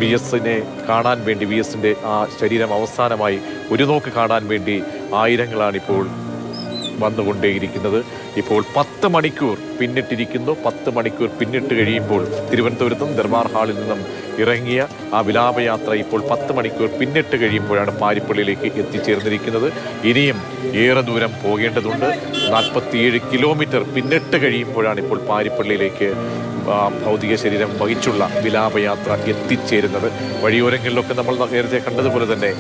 V എസിനെ കാണാൻ വേണ്ടി, വി എസിൻ്റെ ആ ശരീരം അവസാനമായി ഒരു നോക്ക് കാണാൻ വേണ്ടി ആയിരങ്ങളാണിപ്പോൾ വന്നുകൊണ്ടേയിരിക്കുന്നത്. ഇപ്പോൾ 10 മണിക്കൂർ പിന്നിട്ടിരിക്കുന്നു. 10 മണിക്കൂർ പിന്നിട്ട് കഴിയുമ്പോൾ തിരുവനന്തപുരത്തും ദർബാർ ഹാളിൽ നിന്നും ഇറങ്ങിയ ആ വിലാപയാത്ര ഇപ്പോൾ 10 മണിക്കൂർ പിന്നിട്ട് കഴിയുമ്പോഴാണ് പാരിപ്പള്ളിയിലേക്ക് എത്തിച്ചേർന്നിരിക്കുന്നത്. ഇനിയും ഏറെ ദൂരം പോകേണ്ടതുണ്ട്. 47 കിലോമീറ്റർ പിന്നിട്ട് കഴിയുമ്പോഴാണ് ഇപ്പോൾ പാരിപ്പള്ളിയിലേക്ക് ഭൗതിക ശരീരം വഹിച്ചുള്ള വിലാപയാത്ര എത്തിച്ചേരുന്നത്. വഴിയോരങ്ങളിലൊക്കെ നമ്മൾ നേരത്തെ കണ്ടതുപോലെ തന്നെ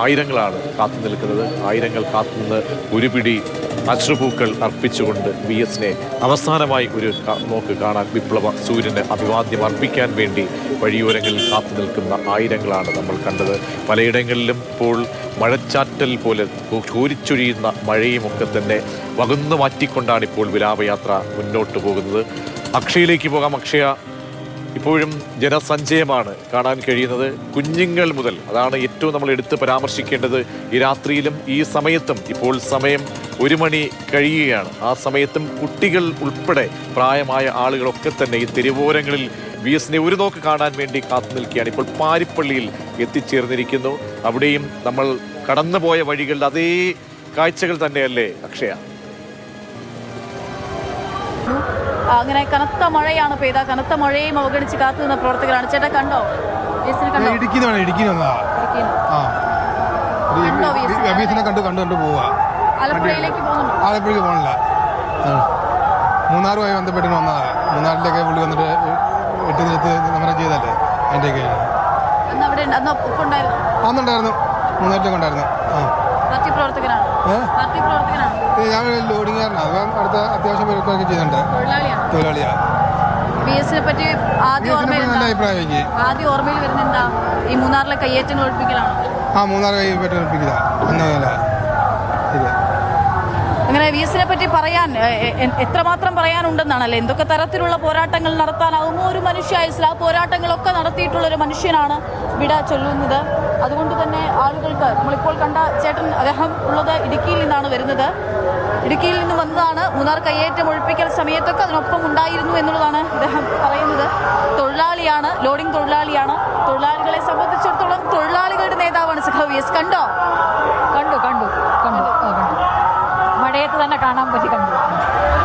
ആയിരങ്ങളാണ് കാത്തു നിൽക്കുന്നത്. ആയിരങ്ങൾ കാത്തുനിന്ന് ഒരു പിടി അശ്രുപൂക്കൾ അർപ്പിച്ചുകൊണ്ട് വി എസിനെ അവസാനമായി ഒരു നോക്ക് കാണാൻ, വിപ്ലവ സൂര്യന് അഭിവാദ്യം അർപ്പിക്കാൻ വേണ്ടി വഴിയോരങ്ങളിൽ കാത്തു നിൽക്കുന്ന ആയിരങ്ങളാണ് നമ്മൾ കണ്ടത്. പലയിടങ്ങളിലും ഇപ്പോൾ മഴച്ചാറ്റൽ പോലെ കോരിച്ചൊഴിയുന്ന മഴയുമൊക്കെ തന്നെ വകുന്നു മാറ്റിക്കൊണ്ടാണ് ഇപ്പോൾ വിലാപയാത്ര മുന്നോട്ട് പോകുന്നത്. അക്ഷയയിലേക്ക് പോകാം. അക്ഷയ, ഇപ്പോഴും ജനസഞ്ചയമാണ് കാണാൻ കഴിയുന്നത്. കുഞ്ഞുങ്ങൾ മുതൽ, അതാണ് ഏറ്റവും നമ്മൾ എടുത്ത് പരാമർശിക്കേണ്ടത്. ഈ രാത്രിയിലും ഈ സമയത്തും, ഇപ്പോൾ സമയം 1 മണി കഴിയുകയാണ്. ആ സമയത്തും കുട്ടികൾ ഉൾപ്പെടെ പ്രായമായ ആളുകളൊക്കെ തന്നെ ഈ തെരുവോരങ്ങളിൽ വി എസിനെ ഒരു നോക്ക് കാണാൻ വേണ്ടി കാത്തു നിൽക്കുകയാണ്. ഇപ്പോൾ പാരിപ്പള്ളിയിൽ എത്തിച്ചേർന്നിരിക്കുന്നു. അവിടെയും നമ്മൾ കടന്നുപോയ വഴികളിൽ അതേ കാഴ്ചകൾ തന്നെയല്ലേ അക്ഷയ? അങ്ങനെ കനത്ത മഴയാണ് പെയ്ത. കനത്ത മഴയും അവഗണിച്ച് കാത്തു നിന്ന പ്രവർത്തകരാണ്. ചേട്ടാ കണ്ടോ? ആലപ്പുഴയിലേക്ക് പോകണില്ല. മൂന്നാറുമായി ബന്ധപ്പെട്ട് വന്നതാണ്. മൂന്നാറിലേക്ക് പുള്ളി വന്നിട്ട് 8 നിരത്ത് സമരം ചെയ്തല്ലേ അതിൻ്റെയൊക്കെ അന്നുണ്ടായിരുന്നു. മൂന്നാറിലേക്ക് ഉണ്ടായിരുന്നു. ഞാൻ ലോഡിങ്ങാരനാണ്. അപ്പം അടുത്ത അത്യാവശ്യം പേരൊക്കെ ചെയ്യുന്നുണ്ട്. തൊഴിലാളിയാണ്. നല്ല അഭിപ്രായം. ഈ മൂന്നാറിലെ കയ്യേറ്റങ്ങൾ ഒഴിപ്പിക്കലാണോ? മൂന്നാർ കയ്യേറ്റം ഒഴിപ്പിക്കില്ല എന്നല്ല. അങ്ങനെ വി എസിനെ പറ്റി പറയാൻ എത്രമാത്രം പറയാനുണ്ടെന്നാണല്ലേ. എന്തൊക്കെ തരത്തിലുള്ള പോരാട്ടങ്ങൾ നടത്താനാകുമോ ഒരു മനുഷ്യായുസിൽ ആ പോരാട്ടങ്ങളൊക്കെ നടത്തിയിട്ടുള്ളൊരു മനുഷ്യനാണ് വിട ചൊല്ലുന്നത്. അതുകൊണ്ട് തന്നെ ആളുകൾക്ക്, നമ്മളിപ്പോൾ കണ്ട ചേട്ടൻ, അദ്ദേഹം ഉള്ളത് ഇടുക്കിയിൽ നിന്നാണ് വരുന്നത്. ഇടുക്കിയിൽ നിന്ന് വന്നതാണ്. മൂന്നാർ കയ്യേറ്റം ഒഴിപ്പിക്കൽ സമയത്തൊക്കെ അതിനൊപ്പം ഉണ്ടായിരുന്നു എന്നുള്ളതാണ് അദ്ദേഹം പറയുന്നത്. തൊഴിലാളിയാണ്, ലോഡിംഗ് തൊഴിലാളിയാണ്. തൊഴിലാളികളെ സംബന്ധിച്ചിടത്തോളം തൊഴിലാളികളുടെ നേതാവാണ് സഖാവ് വി എസ്. കണ്ടോ? കണ്ടു മഴയത്ത് തന്നെ കാണാൻ പറ്റി. കണ്ടു.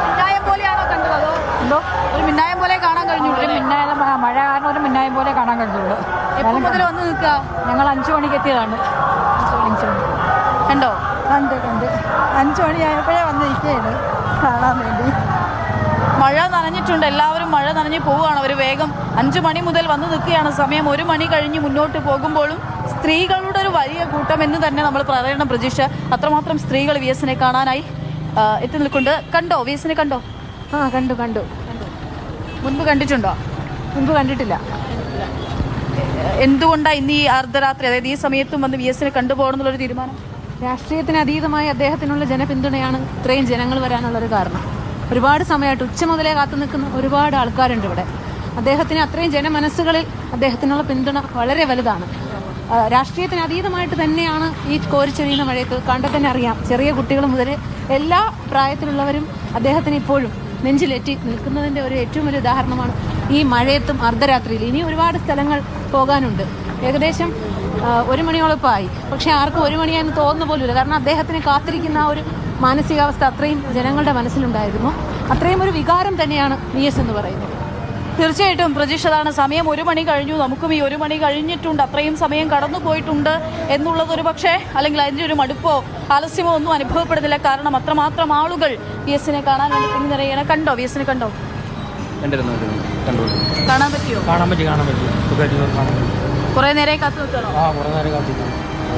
മിന്നായം പോലെയാണോ കണ്ടത്? അതോ എന്തോ ഒരു മിന്നായം പോലെ കാണാൻ കഴിഞ്ഞു? മഴ കാരണം ഒരു മിന്നായം പോലെ കാണാൻ കഴിഞ്ഞുള്ളൂ. എപ്പോൾ മുതൽ വന്ന് നിൽക്കുക? ഞങ്ങൾ 5 മണിക്ക് എത്തിയതാണ്. 5 മണി കണ്ടോ? കണ്ട് 5 മണിയായപ്പോഴേ വന്ന് നിൽക്കുകയാണ് കാണാൻ വേണ്ടി. മഴ നനഞ്ഞിട്ടുണ്ട്. എല്ലാവരും മഴ നനഞ്ഞ് പോവുകയാണ്. അവർ വേഗം 5 മണി മുതൽ വന്ന് നിൽക്കുകയാണ്. സമയം 1 മണി കഴിഞ്ഞ് മുന്നോട്ട് പോകുമ്പോഴും സ്ത്രീകളുടെ ഒരു വലിയ കൂട്ടം എന്ന് തന്നെ നമ്മൾ പറയണം പ്രതീക്ഷ. അത്രമാത്രം സ്ത്രീകൾ വി എസിനെ കാണാനായി എത്തി നിൽക്കുന്നുണ്ട്. കണ്ടോ? വി എസിനെ കണ്ടോ? കണ്ടു. മുൻപ് കണ്ടിട്ടുണ്ടോ? മുൻപ് കണ്ടിട്ടില്ല. എന്തുകൊണ്ടാണ് ഇന്ന് ഈ അർദ്ധരാത്രി, അതായത് ഈ സമയത്തും വന്ന് വി എസിനെ കണ്ടുപോകണം എന്നുള്ളൊരു തീരുമാനം? രാഷ്ട്രീയത്തിന് അതീതമായി അദ്ദേഹത്തിനുള്ള ജനപിന്തുണയാണ് ഇത്രയും ജനങ്ങൾ വരാനുള്ളൊരു കാരണം. ഒരുപാട് സമയമായിട്ട് ഉച്ച മുതലേ കാത്തു നിൽക്കുന്ന ഒരുപാട് ആൾക്കാരുണ്ട് ഇവിടെ. അദ്ദേഹത്തിന് അത്രയും ജനമനസ്സുകളിൽ അദ്ദേഹത്തിനുള്ള പിന്തുണ വളരെ വലുതാണ്. രാഷ്ട്രീയത്തിന് അതീതമായിട്ട് തന്നെയാണ് ഈ കോരിച്ചൊരിയുന്ന മഴയത്ത് കണ്ടാൽ തന്നെ അറിയാം. ചെറിയ കുട്ടികൾ മുതൽ എല്ലാ പ്രായത്തിലുള്ളവരും അദ്ദേഹത്തിന് ഇപ്പോഴും നെഞ്ചിലേറ്റി നിൽക്കുന്നതിൻ്റെ ഒരു ഏറ്റവും വലിയ ഉദാഹരണമാണ് ഈ മഴയത്തും അർദ്ധരാത്രിയിൽ. ഇനി ഒരുപാട് സ്ഥലങ്ങൾ പോകാനുണ്ട്. ഏകദേശം 1 മണിയോളപ്പായി. പക്ഷേ ആർക്കും 1 മണിയായെന്ന് തോന്നുന്ന പോലുമില്ല. കാരണം അദ്ദേഹത്തിന് കാത്തിരിക്കുന്ന ആ ഒരു മാനസികാവസ്ഥ അത്രയും ജനങ്ങളുടെ മനസ്സിലുണ്ടായിരുന്നു. അത്രയും ഒരു വികാരം തന്നെയാണ് വി എസ് എന്ന് പറയുന്നത്. തീർച്ചയായിട്ടും പ്രതീക്ഷിച്ചതാണ്. സമയം 1 മണി കഴിഞ്ഞു. നമുക്കും ഈ 1 മണി കഴിഞ്ഞിട്ടുണ്ട്. അത്രയും സമയം കടന്നു പോയിട്ടുണ്ട് എന്നുള്ളത് ഒരു പക്ഷേ, അല്ലെങ്കിൽ അതിൻ്റെ ഒരു മടുപ്പോ ആലസ്യമോ ഒന്നും അനുഭവപ്പെടുന്നില്ല. കാരണം അത്രമാത്രം ആളുകൾ വി എസിനെ കാണാൻ വേണ്ടി പിന്നിറയാണ്. കണ്ടോ? വി എസിനെ കണ്ടോ? കാണാൻ പറ്റിയോ? കാണാൻ പറ്റി. കുറേ നേരം കാത്തു നിൽക്കണോ?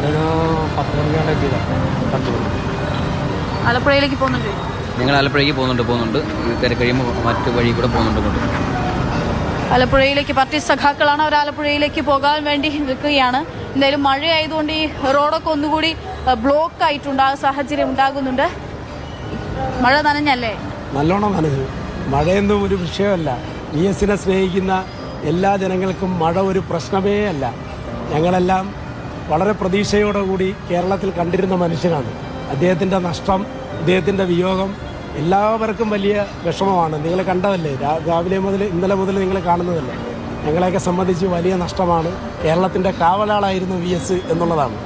ഒരു 10 മണിക്കാണ്ട് ആലപ്പുഴയിലേക്ക് പോകുന്നുണ്ട്. ഞങ്ങൾ ആലപ്പുഴയ്ക്ക് പോകുന്നുണ്ട്. കയറി കഴിയുമ്പോൾ മറ്റു വഴി കൂടെ പോകുന്നുണ്ട്. ആലപ്പുഴയിലേക്ക് പാർട്ടി സഖാക്കളാണ്. അവർ ആലപ്പുഴയിലേക്ക് പോകാൻ വേണ്ടി നിൽക്കുകയാണ്. എന്തായാലും മഴയായതുകൊണ്ട് ഈ റോഡൊക്കെ ഒന്നുകൂടി ബ്ലോക്ക് ആയിട്ടുണ്ട്. ആ സാഹചര്യം ഉണ്ടാകുന്നുണ്ട്. മഴ നനഞ്ഞല്ലേ? നല്ലോണം നനഞ്ഞു. മഴയൊന്നും ഒരു വിഷയമല്ല. വി എസിനെ സ്നേഹിക്കുന്ന എല്ലാ ജനങ്ങൾക്കും മഴ ഒരു പ്രശ്നമേ അല്ല. ഞങ്ങളെല്ലാം വളരെ പ്രതീക്ഷയോടുകൂടി കേരളത്തിൽ കണ്ടിരുന്ന മനുഷ്യനാണ്. അദ്ദേഹത്തിൻ്റെ നഷ്ടം, അദ്ദേഹത്തിൻ്റെ വിയോഗം എല്ലാവർക്കും വലിയ വിഷമമാണ്. നിങ്ങൾ കണ്ടതല്ലേ, രാവിലെ മുതൽ ഇന്നലെ മുതൽ നിങ്ങൾ കാണുന്നതല്ലേ. ഞങ്ങളെയൊക്കെ സംബന്ധിച്ച് വലിയ നഷ്ടമാണ്. കേരളത്തിൻ്റെ കാവലാളായിരുന്നു VS എന്നുള്ളതാണ്.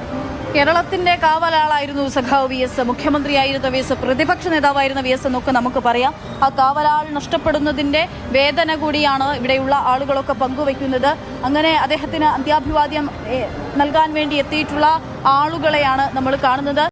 കേരളത്തിന്റെ കാവലാളായിരുന്നു സഖാവ് VS, മുഖ്യമന്ത്രിയായിരുന്ന VS, പ്രതിപക്ഷ നേതാവായിരുന്ന VS എന്നൊക്കെ നമുക്ക് പറയാം. ആ കാവലാൾ നഷ്ടപ്പെടുന്നതിന്റെ വേദന കൂടിയാണ് ഇവിടെയുള്ള ആളുകളൊക്കെ പങ്കുവയ്ക്കുന്നത്. അങ്ങനെ അദ്ദേഹത്തിന് അന്ത്യാഭിവാദ്യം നൽകാൻ വേണ്ടി എത്തിയിട്ടുള്ള ആളുകളെയാണ് നമ്മൾ കാണുന്നത്.